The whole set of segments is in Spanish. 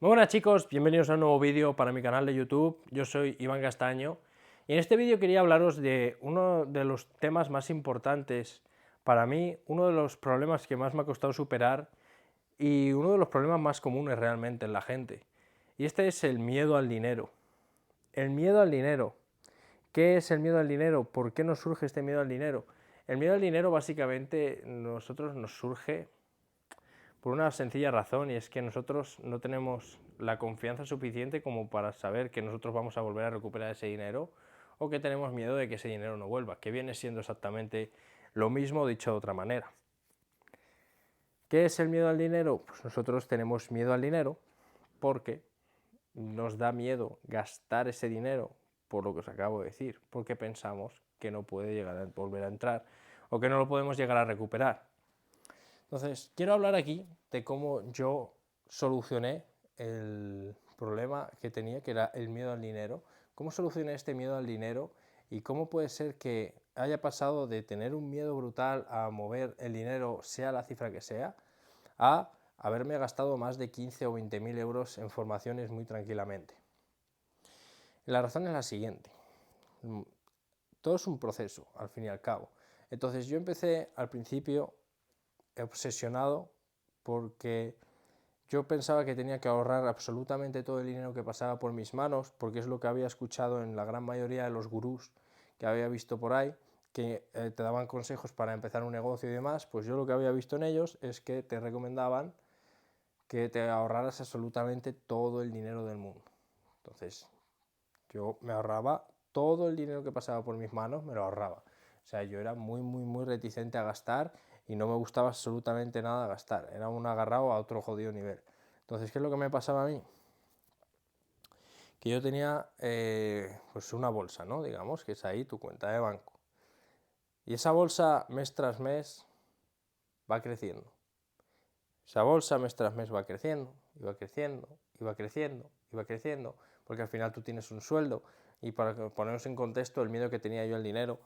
Muy buenas chicos, bienvenidos a un nuevo vídeo para mi canal de YouTube. Yo soy Iván Castaño y en este vídeo quería hablaros de uno de los temas más importantes para mí, uno de los problemas que más me ha costado superar y uno de los problemas más comunes realmente en la gente. Y este es el miedo al dinero. El miedo al dinero. ¿Qué es el miedo al dinero? ¿Por qué nos surge este miedo al dinero? El miedo al dinero básicamente nosotros nos surge por una sencilla razón, y es que nosotros no tenemos la confianza suficiente como para saber que nosotros vamos a volver a recuperar ese dinero, o que tenemos miedo de que ese dinero no vuelva, que viene siendo exactamente lo mismo dicho de otra manera. ¿Qué es el miedo al dinero? Pues nosotros tenemos miedo al dinero porque nos da miedo gastar ese dinero, por lo que os acabo de decir, porque pensamos que no puede llegar a volver a entrar o que no lo podemos llegar a recuperar. Entonces, quiero hablar aquí de cómo yo solucioné el problema que tenía, que era el miedo al dinero, cómo solucioné este miedo al dinero y cómo puede ser que haya pasado de tener un miedo brutal a mover el dinero, sea la cifra que sea, a haberme gastado más de 15 o 20 mil euros en formaciones muy tranquilamente. La razón es la siguiente. Todo es un proceso, al fin y al cabo. Entonces yo empecé al principio obsesionado porque yo pensaba que tenía que ahorrar absolutamente todo el dinero que pasaba por mis manos, porque es lo que había escuchado en la gran mayoría de los gurús que había visto por ahí, que te daban consejos para empezar un negocio y demás. Pues yo lo que había visto en ellos es que te recomendaban que te ahorraras absolutamente todo el dinero del mundo. Entonces yo me ahorraba todo el dinero que pasaba por mis manos, me lo ahorraba. O sea, yo era muy reticente a gastar y no me gustaba absolutamente nada gastar. Era un agarrado a otro jodido nivel. Entonces, ¿qué es lo que me pasaba a mí? Que yo tenía pues una bolsa, ¿no? Digamos, que es ahí tu cuenta de banco. Y esa bolsa mes tras mes va creciendo. Esa bolsa mes tras mes va creciendo, y va creciendo, y va creciendo, y va creciendo, porque al final tú tienes un sueldo. Y para ponernos en contexto, el miedo que tenía yo al dinero,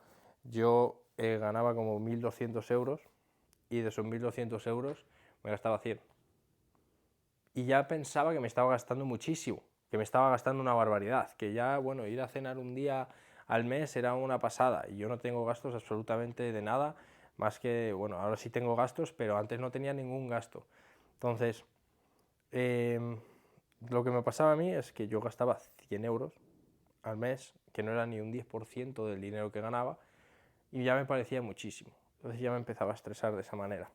yo ganaba como 1.200 euros, y de esos 1.200 euros me gastaba 100. Y ya pensaba que me estaba gastando muchísimo, que me estaba gastando una barbaridad, que ya, bueno, ir a cenar un día al mes era una pasada, y yo no tengo gastos absolutamente de nada, más que, bueno, ahora sí tengo gastos, pero antes no tenía ningún gasto. Entonces, lo que me pasaba a mí es que yo gastaba 100 euros al mes, que no era ni un 10% del dinero que ganaba, y ya me parecía muchísimo. Entonces ya me empezaba a estresar de esa manera.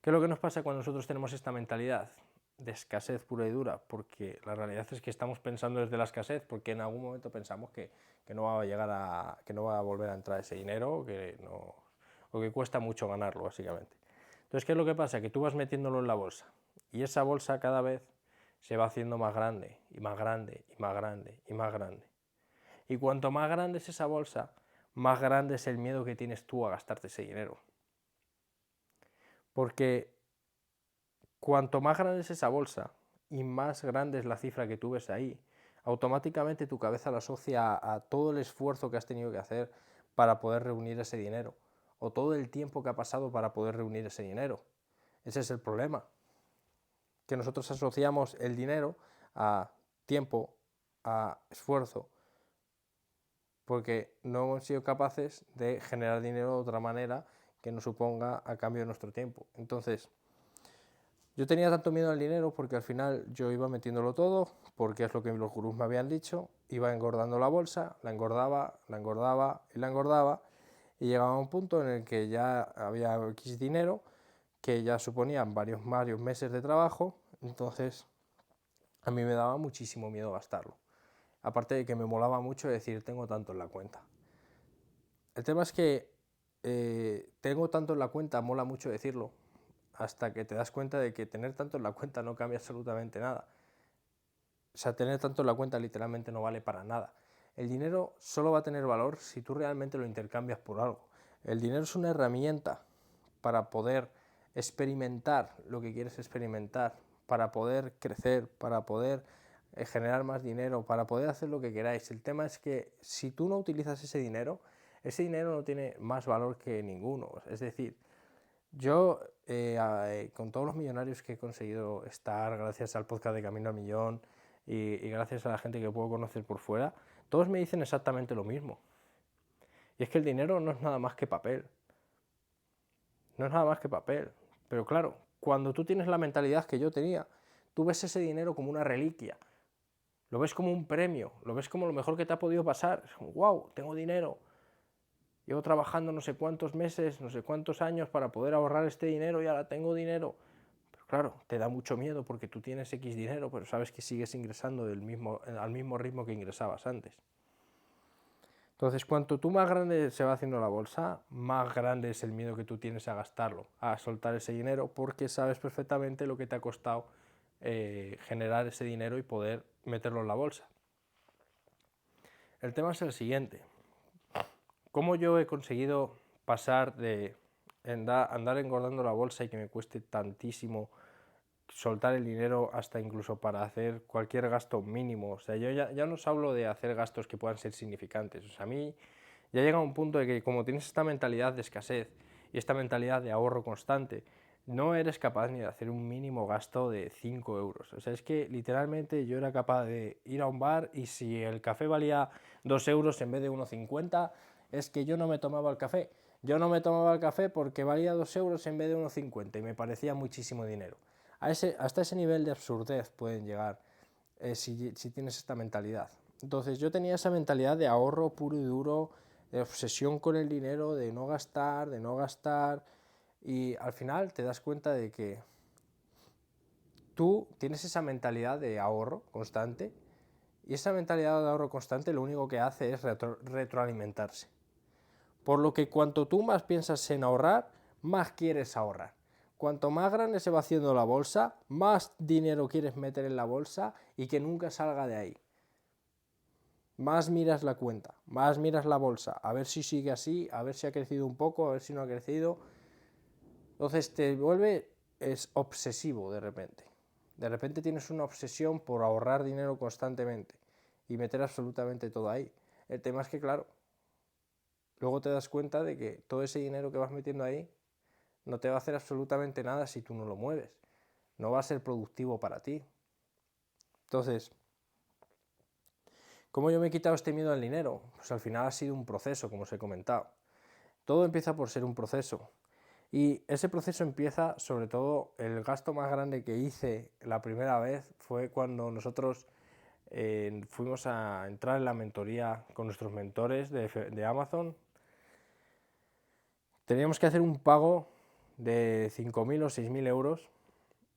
¿Qué es lo que nos pasa cuando nosotros tenemos esta mentalidad de escasez pura y dura? Porque la realidad es que estamos pensando desde la escasez, porque en algún momento pensamos que no va a llegar a, que no va a volver a entrar ese dinero, o que cuesta mucho ganarlo, básicamente. Entonces, ¿qué es lo que pasa? Que tú vas metiéndolo en la bolsa, y esa bolsa cada vez se va haciendo más grande, y más grande, y más grande, y más grande. Y cuanto más grande es esa bolsa, más grande es el miedo que tienes tú a gastarte ese dinero. Porque cuanto más grande es esa bolsa y más grande es la cifra que tú ves ahí, automáticamente tu cabeza la asocia a todo el esfuerzo que has tenido que hacer para poder reunir ese dinero, o todo el tiempo que ha pasado para poder reunir ese dinero. Ese es el problema, que nosotros asociamos el dinero a tiempo, a esfuerzo, porque no hemos sido capaces de generar dinero de otra manera que nos suponga a cambio de nuestro tiempo. Entonces, yo tenía tanto miedo al dinero porque al final yo iba metiéndolo todo, porque es lo que los gurús me habían dicho, iba engordando la bolsa, la engordaba, la engordaba y la engordaba, y llegaba a un punto en el que ya había X dinero, que ya suponían varios meses de trabajo. Entonces a mí me daba muchísimo miedo gastarlo. Aparte de que me molaba mucho decir, tengo tanto en la cuenta. El tema es que tengo tanto en la cuenta, mola mucho decirlo, hasta que te das cuenta de que tener tanto en la cuenta no cambia absolutamente nada. O sea, tener tanto en la cuenta literalmente no vale para nada. El dinero solo va a tener valor si tú realmente lo intercambias por algo. El dinero es una herramienta para poder experimentar lo que quieres experimentar, para poder crecer, para poder generar más dinero, para poder hacer lo que queráis. El tema es que si tú no utilizas ese dinero no tiene más valor que ninguno. Es decir, yo con todos los millonarios que he conseguido estar gracias al podcast de Camino al Millón y gracias a la gente que puedo conocer por fuera, todos me dicen exactamente lo mismo. Y es que el dinero no es nada más que papel. No es nada más que papel. Pero claro, cuando tú tienes la mentalidad que yo tenía, tú ves ese dinero como una reliquia. Lo ves como un premio, lo ves como lo mejor que te ha podido pasar. Es como, wow, tengo dinero. Llevo trabajando no sé cuántos meses, no sé cuántos años para poder ahorrar este dinero y ahora tengo dinero. Pero claro, te da mucho miedo porque tú tienes X dinero, pero sabes que sigues ingresando al mismo ritmo que ingresabas antes. Entonces, cuanto tú más grande se va haciendo la bolsa, más grande es el miedo que tú tienes a gastarlo, a soltar ese dinero, porque sabes perfectamente lo que te ha costado generar ese dinero y poder meterlo en la bolsa. El tema es el siguiente. ¿Cómo yo he conseguido pasar de andar engordando la bolsa y que me cueste tantísimo soltar el dinero hasta incluso para hacer cualquier gasto mínimo? O sea, yo ya no os hablo de hacer gastos que puedan ser significantes. O sea, a mí ya llega un punto de que como tienes esta mentalidad de escasez y esta mentalidad de ahorro constante, no eres capaz ni de hacer un mínimo gasto de 5 euros. O sea, es que literalmente yo era capaz de ir a un bar y si el café valía 2 euros en vez de 1,50, es que yo no me tomaba el café. Yo no me tomaba el café porque valía 2 euros en vez de 1,50 y me parecía muchísimo dinero. Hasta ese nivel de absurdez pueden llegar si tienes esta mentalidad. Entonces yo tenía esa mentalidad de ahorro puro y duro, de obsesión con el dinero, de no gastar, y al final te das cuenta de que tú tienes esa mentalidad de ahorro constante y esa mentalidad de ahorro constante lo único que hace es retroalimentarse. Por lo que cuanto tú más piensas en ahorrar, más quieres ahorrar. Cuanto más grande se va haciendo la bolsa, más dinero quieres meter en la bolsa y que nunca salga de ahí. Más miras la cuenta, más miras la bolsa, a ver si sigue así, a ver si ha crecido un poco, a ver si no ha crecido. Entonces te vuelve obsesivo de repente. De repente tienes una obsesión por ahorrar dinero constantemente y meter absolutamente todo ahí. El tema es que, claro, luego te das cuenta de que todo ese dinero que vas metiendo ahí no te va a hacer absolutamente nada si tú no lo mueves. No va a ser productivo para ti. Entonces, ¿cómo yo me he quitado este miedo al dinero? Pues al final ha sido un proceso, como os he comentado. Todo empieza por ser un proceso. Y ese proceso empieza, sobre todo, el gasto más grande que hice la primera vez fue cuando nosotros fuimos a entrar en la mentoría con nuestros mentores de Amazon. Teníamos que hacer un pago de 5.000 o 6.000 euros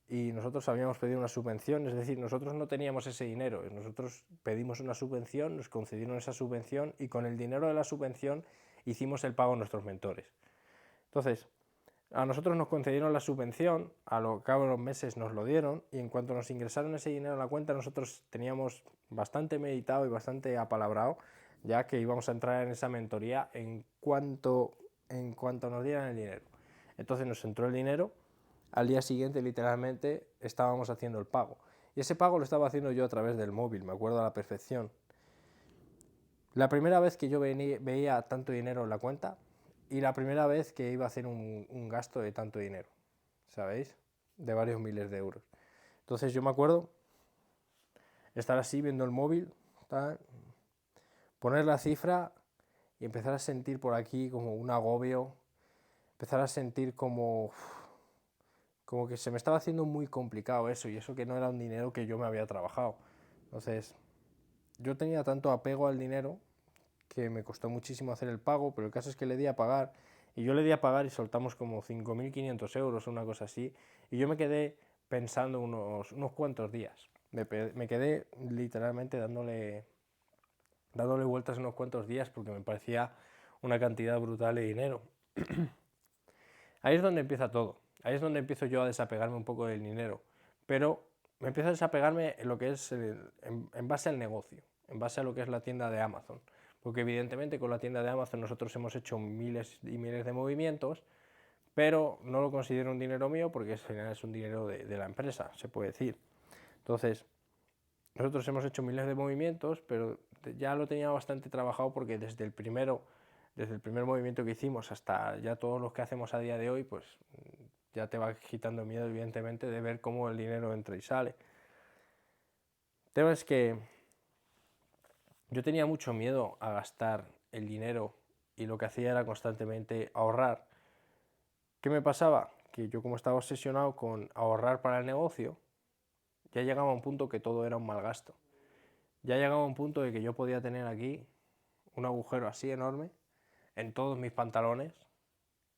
y nosotros habíamos pedido una subvención, es decir, nosotros no teníamos ese dinero, nosotros pedimos una subvención, nos concedieron esa subvención y con el dinero de la subvención hicimos el pago a nuestros mentores. Entonces, a nosotros nos concedieron la subvención, a lo cabo de los meses nos lo dieron y en cuanto nos ingresaron ese dinero en la cuenta nosotros teníamos bastante meditado y bastante apalabrado ya que íbamos a entrar en esa mentoría en cuanto nos dieran el dinero. Entonces nos entró el dinero, al día siguiente literalmente estábamos haciendo el pago y ese pago lo estaba haciendo yo a través del móvil, me acuerdo a la perfección. La primera vez que yo veía tanto dinero en la cuenta y la primera vez que iba a hacer un gasto de tanto dinero, ¿sabéis? De varios miles de euros. Entonces yo me acuerdo estar así viendo el móvil, poner la cifra y empezar a sentir por aquí como un agobio, empezar a sentir como que se me estaba haciendo muy complicado eso, y eso que no era un dinero que yo me había trabajado. Entonces yo tenía tanto apego al dinero que me costó muchísimo hacer el pago, pero el caso es que le di a pagar, y yo le di a pagar y soltamos como 5.500 euros, una cosa así, y yo me quedé pensando unos cuantos días. Me quedé literalmente dándole vueltas unos cuantos días porque me parecía una cantidad brutal de dinero. Ahí es donde empieza todo, ahí es donde empiezo yo a desapegarme un poco del dinero, pero me empiezo a desapegarme en lo que es en base al negocio, en base a lo que es la tienda de Amazon. Porque evidentemente con la tienda de Amazon nosotros hemos hecho miles y miles de movimientos, pero no lo considero un dinero mío porque al final es un dinero de la empresa, se puede decir. Entonces, nosotros hemos hecho miles de movimientos, pero ya lo tenía bastante trabajado porque desde el primer movimiento que hicimos hasta ya todos los que hacemos a día de hoy, pues ya te va quitando miedo, evidentemente, de ver cómo el dinero entra y sale. El tema es que yo tenía mucho miedo a gastar el dinero y lo que hacía era constantemente ahorrar. ¿Qué me pasaba? Que yo, como estaba obsesionado con ahorrar para el negocio, ya llegaba a un punto que todo era un mal gasto. Ya llegaba a un punto de que yo podía tener aquí un agujero así enorme en todos mis pantalones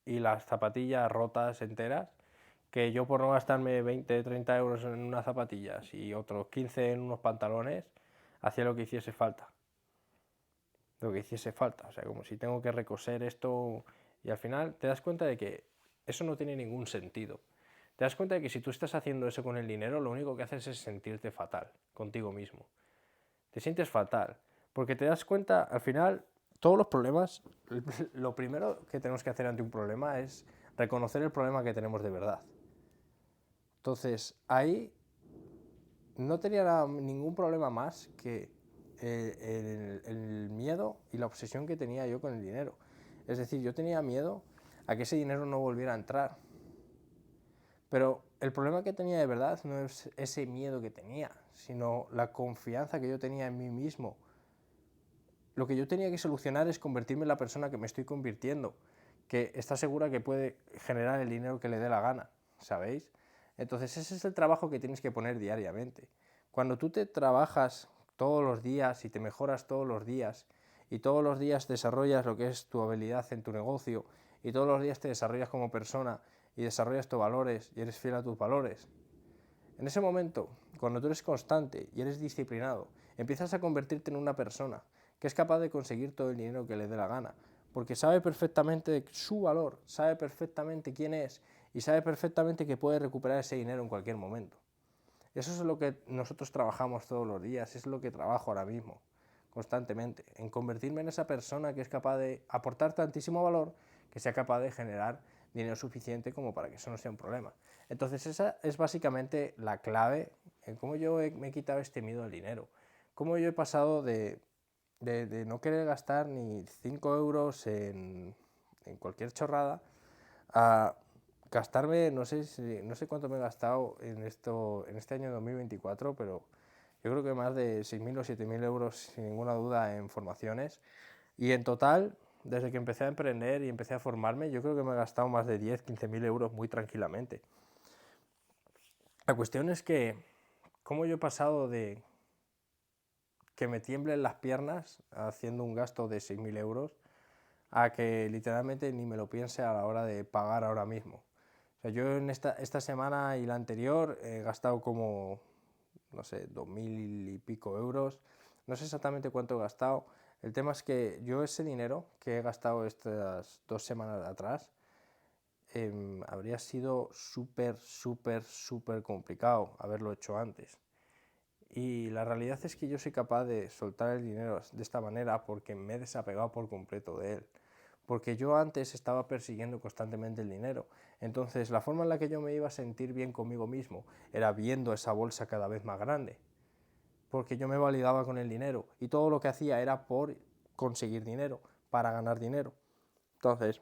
y las zapatillas rotas enteras, que yo, por no gastarme 20, 30 euros en unas zapatillas y otros 15 en unos pantalones, hacía lo que hiciese falta. Lo que hiciese falta. O sea, como si tengo que recoser esto, y al final te das cuenta de que eso no tiene ningún sentido. Te das cuenta de que si tú estás haciendo eso con el dinero, lo único que haces es sentirte fatal contigo mismo. Te sientes fatal, porque te das cuenta, al final, todos los problemas, lo primero que tenemos que hacer ante un problema es reconocer el problema que tenemos de verdad. Entonces, ahí no tenía ningún problema más que el miedo y la obsesión que tenía yo con el dinero. Es decir, yo tenía miedo a que ese dinero no volviera a entrar. Pero el problema que tenía de verdad no es ese miedo que tenía, sino la confianza que yo tenía en mí mismo. Lo que yo tenía que solucionar es convertirme en la persona que me estoy convirtiendo, que está segura que puede generar el dinero que le dé la gana, ¿sabéis? Entonces ese es el trabajo que tienes que poner diariamente. Cuando tú te trabajas todos los días y te mejoras todos los días y todos los días desarrollas lo que es tu habilidad en tu negocio y todos los días te desarrollas como persona y desarrollas tus valores y eres fiel a tus valores, en ese momento, cuando tú eres constante y eres disciplinado, empiezas a convertirte en una persona que es capaz de conseguir todo el dinero que le dé la gana, porque sabe perfectamente su valor, sabe perfectamente quién es y sabe perfectamente que puede recuperar ese dinero en cualquier momento. Eso es lo que nosotros trabajamos todos los días, es lo que trabajo ahora mismo, constantemente, en convertirme en esa persona que es capaz de aportar tantísimo valor que sea capaz de generar dinero suficiente como para que eso no sea un problema. Entonces esa es básicamente la clave en cómo yo me he quitado este miedo al dinero, cómo yo he pasado de no querer gastar ni 5 euros en cualquier chorrada a gastarme, no sé cuánto me he gastado en este año 2024, pero yo creo que más de 6.000 o 7.000 euros sin ninguna duda en formaciones. Y en total, desde que empecé a emprender y empecé a formarme, yo creo que me he gastado más de 10, 15.000 euros muy tranquilamente. La cuestión es que, ¿cómo yo he pasado de que me tiemblen las piernas haciendo un gasto de 6.000 euros a que literalmente ni me lo piense a la hora de pagar ahora mismo? O sea, yo en esta semana y la anterior he gastado como, no sé, 2.000 y pico euros. No sé exactamente cuánto he gastado. El tema es que yo ese dinero que he gastado estas 2 semanas atrás, habría sido súper complicado haberlo hecho antes. Y la realidad es que yo soy capaz de soltar el dinero de esta manera porque me he desapegado por completo de él. Porque yo antes estaba persiguiendo constantemente el dinero. Entonces la forma en la que yo me iba a sentir bien conmigo mismo era viendo esa bolsa cada vez más grande. Porque yo me validaba con el dinero y todo lo que hacía era por conseguir dinero, para ganar dinero. Entonces,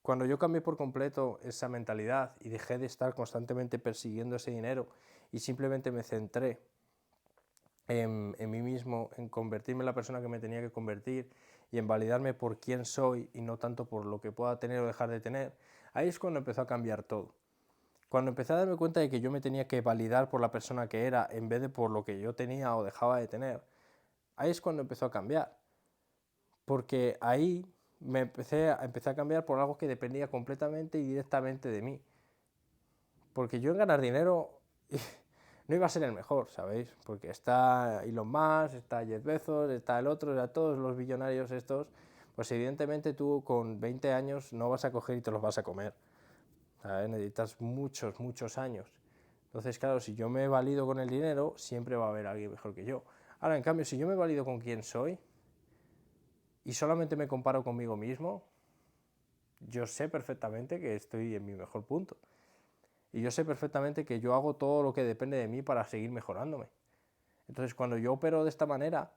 cuando yo cambié por completo esa mentalidad y dejé de estar constantemente persiguiendo ese dinero y simplemente me centré en mí mismo, en convertirme en la persona que me tenía que convertir y en validarme por quién soy y no tanto por lo que pueda tener o dejar de tener, ahí es cuando empezó a cambiar todo. Cuando empecé a darme cuenta de que yo me tenía que validar por la persona que era en vez de por lo que yo tenía o dejaba de tener, ahí es cuando empezó a cambiar. Porque ahí empecé a cambiar por algo que dependía completamente y directamente de mí. Porque yo en ganar dinero no iba a ser el mejor, ¿sabéis? Porque está Elon Musk, está Jeff Bezos, está el otro, está todos los billonarios estos. Pues evidentemente tú con 20 años no vas a coger y te los vas a comer, ¿sabes? Necesitas muchos años. Entonces, claro, si yo me valido con el dinero, siempre va a haber alguien mejor que yo. Ahora, en cambio, si yo me valido con quién soy y solamente me comparo conmigo mismo, yo sé perfectamente que estoy en mi mejor punto. Y yo sé perfectamente que yo hago todo lo que depende de mí para seguir mejorándome. Entonces, cuando yo opero de esta manera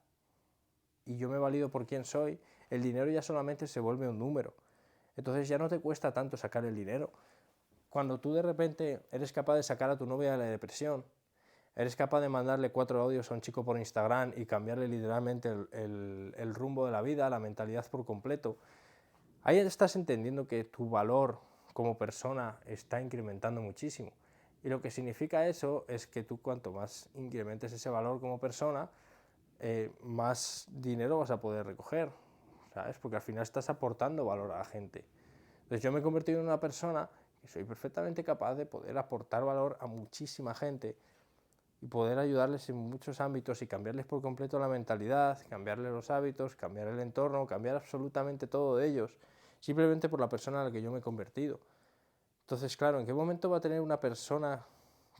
y yo me valido por quién soy, el dinero ya solamente se vuelve un número. Entonces ya no te cuesta tanto sacar el dinero. cuando tú de repente eres capaz de sacar a tu novia de la depresión, eres capaz de mandarle 4 audios a un chico por Instagram y cambiarle literalmente el rumbo de la vida, la mentalidad por completo, ahí estás entendiendo que tu valor como persona está incrementando muchísimo. Y lo que significa eso es que tú cuanto más incrementes ese valor como persona, más dinero vas a poder recoger, ¿sabes? Porque al final estás aportando valor a la gente. Entonces yo me he convertido en una persona que soy perfectamente capaz de poder aportar valor a muchísima gente y poder ayudarles en muchos ámbitos y cambiarles por completo la mentalidad, cambiarles los hábitos, cambiar el entorno, cambiar absolutamente todo de ellos, simplemente por la persona en la que yo me he convertido. Entonces, claro, ¿en qué momento va a tener una persona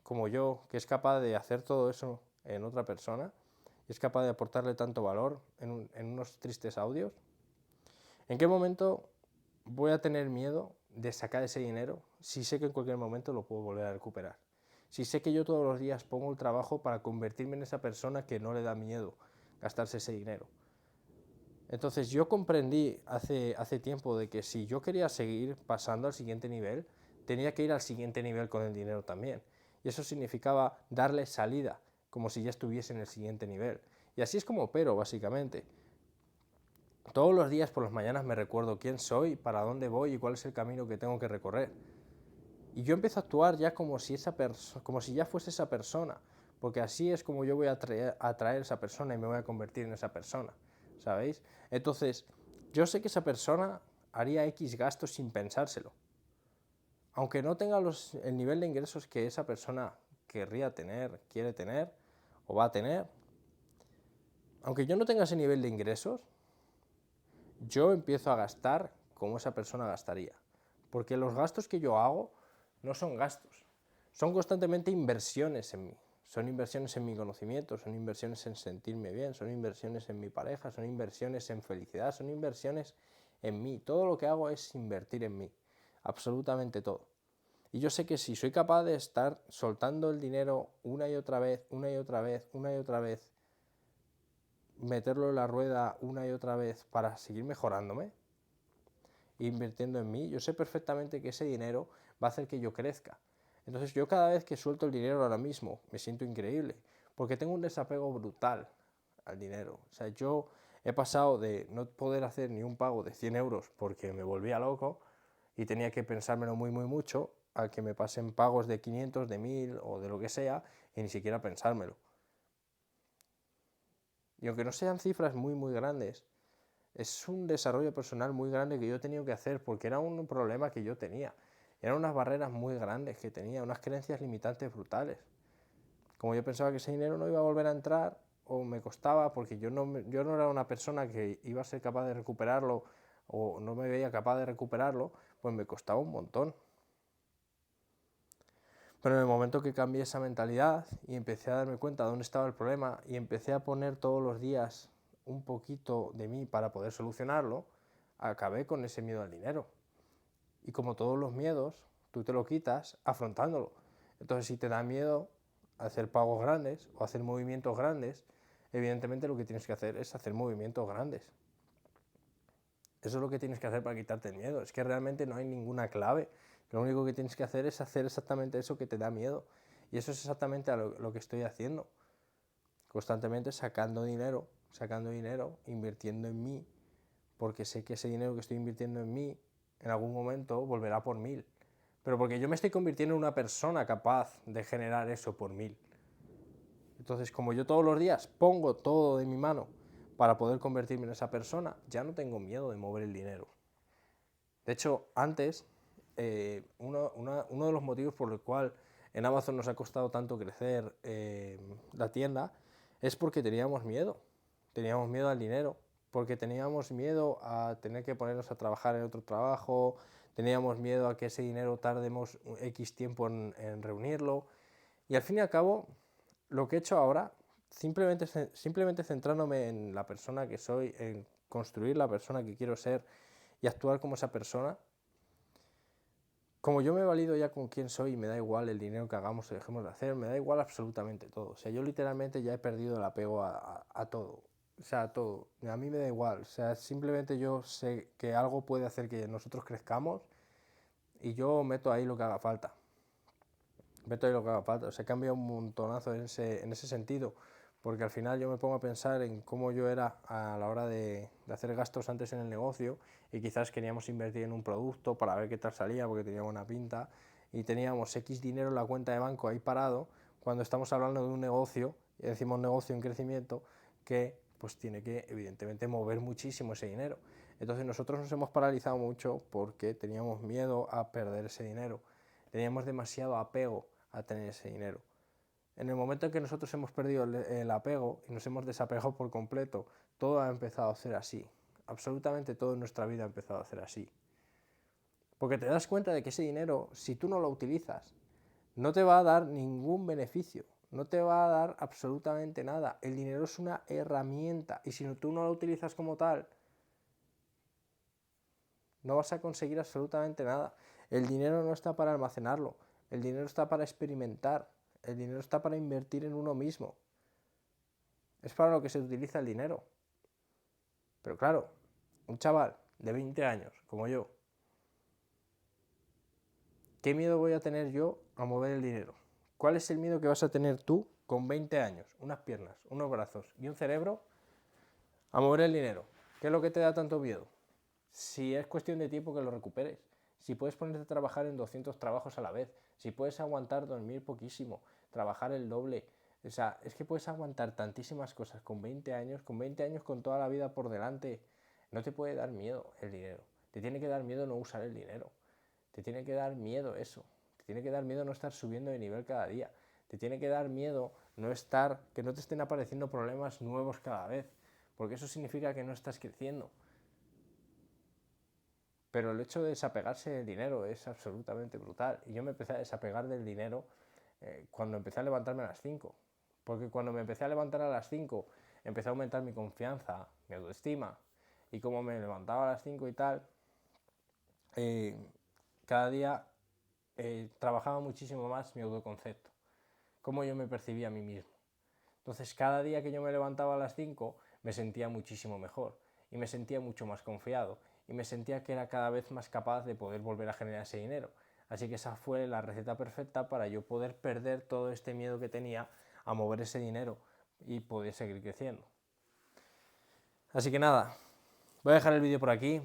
como yo, que es capaz de hacer todo eso en otra persona, y es capaz de aportarle tanto valor en unos tristes audios? ¿En qué momento voy a tener miedo de sacar ese dinero si sé que en cualquier momento lo puedo volver a recuperar? Si sé que yo todos los días pongo el trabajo para convertirme en esa persona que no le da miedo gastarse ese dinero. Entonces yo comprendí hace tiempo de que si yo quería seguir pasando al siguiente nivel, tenía que ir al siguiente nivel con el dinero también. Y eso significaba darle salida, como si ya estuviese en el siguiente nivel. Y así es como opero, básicamente. Todos los días por las mañanas me recuerdo quién soy, para dónde voy y cuál es el camino que tengo que recorrer. Y yo empiezo a actuar ya como si ya fuese esa persona, porque así es como yo voy a atraer a esa persona y me voy a convertir en esa persona, ¿sabéis? Entonces, yo sé que esa persona haría X gastos sin pensárselo. Aunque no tenga el nivel de ingresos que esa persona querría tener, quiere tener o va a tener, aunque yo no tenga ese nivel de ingresos, yo empiezo a gastar como esa persona gastaría. Porque los gastos que yo hago no son gastos, son constantemente inversiones en mí. Son inversiones en mi conocimiento, son inversiones en sentirme bien, son inversiones en mi pareja, son inversiones en felicidad, son inversiones en mí. Todo lo que hago es invertir en mí, absolutamente todo. Y yo sé que si soy capaz de estar soltando el dinero una y otra vez, una y otra vez, una y otra vez, meterlo en la rueda una y otra vez para seguir mejorándome, invirtiendo en mí, yo sé perfectamente que ese dinero va a hacer que yo crezca. Entonces yo cada vez que suelto el dinero ahora mismo me siento increíble, porque tengo un desapego brutal al dinero. O sea, yo he pasado de no poder hacer ni un pago de 100 euros porque me volvía loco y tenía que pensármelo muy mucho, a que me pasen pagos de 500, de 1000 o de lo que sea y ni siquiera pensármelo. Y aunque no sean cifras muy grandes, es un desarrollo personal muy grande que yo he tenido que hacer porque era un problema que yo tenía. Eran unas barreras muy grandes que tenía, unas creencias limitantes brutales. Como yo pensaba que ese dinero no iba a volver a entrar o me costaba porque yo no era una persona que iba a ser capaz de recuperarlo o no me veía capaz de recuperarlo, pues me costaba un montón. Pero en el momento que cambié esa mentalidad y empecé a darme cuenta de dónde estaba el problema y empecé a poner todos los días un poquito de mí para poder solucionarlo, acabé con ese miedo al dinero. Y como todos los miedos, tú te lo quitas afrontándolo. Entonces, si te da miedo hacer pagos grandes o hacer movimientos grandes, evidentemente lo que tienes que hacer es hacer movimientos grandes. Eso es lo que tienes que hacer para quitarte el miedo. Es que realmente no hay ninguna clave. Lo único que tienes que hacer es hacer exactamente eso que te da miedo. Y eso es exactamente lo que estoy haciendo. Constantemente sacando dinero, invirtiendo en mí, porque sé que ese dinero que estoy invirtiendo en mí en algún momento volverá por 1000. Pero porque yo me estoy convirtiendo en una persona capaz de generar eso por 1000. Entonces, como yo todos los días pongo todo de mi mano para poder convertirme en esa persona, ya no tengo miedo de mover el dinero. De hecho, antes, uno de los motivos por el cual en Amazon nos ha costado tanto crecer la tienda es porque teníamos miedo. Teníamos miedo al dinero, porque teníamos miedo a tener que ponernos a trabajar en otro trabajo, teníamos miedo a que ese dinero tardemos X tiempo en reunirlo. Y al fin y al cabo, lo que he hecho ahora, simplemente centrándome en la persona que soy, en construir la persona que quiero ser y actuar como esa persona, como yo me he valido ya con quién soy y me da igual el dinero que hagamos o dejemos de hacer, me da igual absolutamente todo. O sea, yo literalmente ya he perdido el apego a todo. O sea, a todo. A mí me da igual. O sea, simplemente yo sé que algo puede hacer que nosotros crezcamos y yo meto ahí lo que haga falta. Meto ahí lo que haga falta. O sea, cambia un montonazo en ese sentido, porque al final yo me pongo a pensar en cómo yo era a la hora de hacer gastos antes en el negocio, y quizás queríamos invertir en un producto para ver qué tal salía, porque tenía buena pinta, y teníamos X dinero en la cuenta de banco ahí parado, cuando estamos hablando de un negocio, y decimos negocio en crecimiento, que pues tiene que evidentemente mover muchísimo ese dinero. Entonces nosotros nos hemos paralizado mucho porque teníamos miedo a perder ese dinero, teníamos demasiado apego a tener ese dinero. En el momento en que nosotros hemos perdido el apego y nos hemos desapegado por completo, todo ha empezado a ser así. Absolutamente todo en nuestra vida ha empezado a ser así. Porque te das cuenta de que ese dinero, si tú no lo utilizas, no te va a dar ningún beneficio, no te va a dar absolutamente nada. El dinero es una herramienta y si tú no lo utilizas como tal, no vas a conseguir absolutamente nada. El dinero no está para almacenarlo, el dinero está para experimentar, el dinero está para invertir en uno mismo. Es para lo que se utiliza el dinero. Pero claro, un chaval de 20 años, como yo, ¿qué miedo voy a tener yo a mover el dinero? ¿Cuál es el miedo que vas a tener tú con 20 años, unas piernas, unos brazos y un cerebro a mover el dinero? ¿Qué es lo que te da tanto miedo? Si es cuestión de tiempo que lo recuperes, si puedes ponerte a trabajar en 200 trabajos a la vez, si puedes aguantar dormir poquísimo, trabajar el doble, o sea, es que puedes aguantar tantísimas cosas con 20 años, con toda la vida por delante. No te puede dar miedo el dinero, te tiene que dar miedo no usar el dinero, te tiene que dar miedo eso, te tiene que dar miedo no estar subiendo de nivel cada día, te tiene que dar miedo que no te estén apareciendo problemas nuevos cada vez, porque eso significa que no estás creciendo. Pero el hecho de desapegarse del dinero es absolutamente brutal. Y yo me empecé a desapegar del dinero cuando empecé a levantarme a las 5. Porque cuando me empecé a levantar a las 5, empecé a aumentar mi confianza, mi autoestima. Y como me levantaba a las 5 y tal, eh, cada día trabajaba muchísimo más mi autoconcepto. Cómo yo me percibía a mí mismo. Entonces, cada día que yo me levantaba a las 5, me sentía muchísimo mejor. Y me sentía mucho más confiado. Y me sentía que era cada vez más capaz de poder volver a generar ese dinero. Así que esa fue la receta perfecta para yo poder perder todo este miedo que tenía a mover ese dinero y poder seguir creciendo. Así que nada, voy a dejar el vídeo por aquí.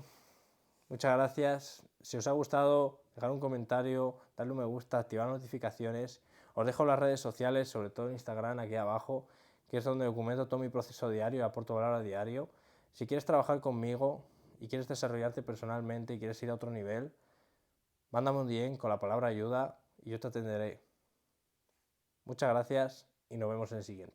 Muchas gracias. Si os ha gustado, dejar un comentario, darle un me gusta, activar notificaciones. Os dejo las redes sociales, sobre todo en Instagram, aquí abajo, que es donde documento todo mi proceso diario y aporto valor a diario. Si quieres trabajar conmigo y quieres desarrollarte personalmente y quieres ir a otro nivel, mándame un DM con la palabra ayuda y yo te atenderé. Muchas gracias y nos vemos en el siguiente.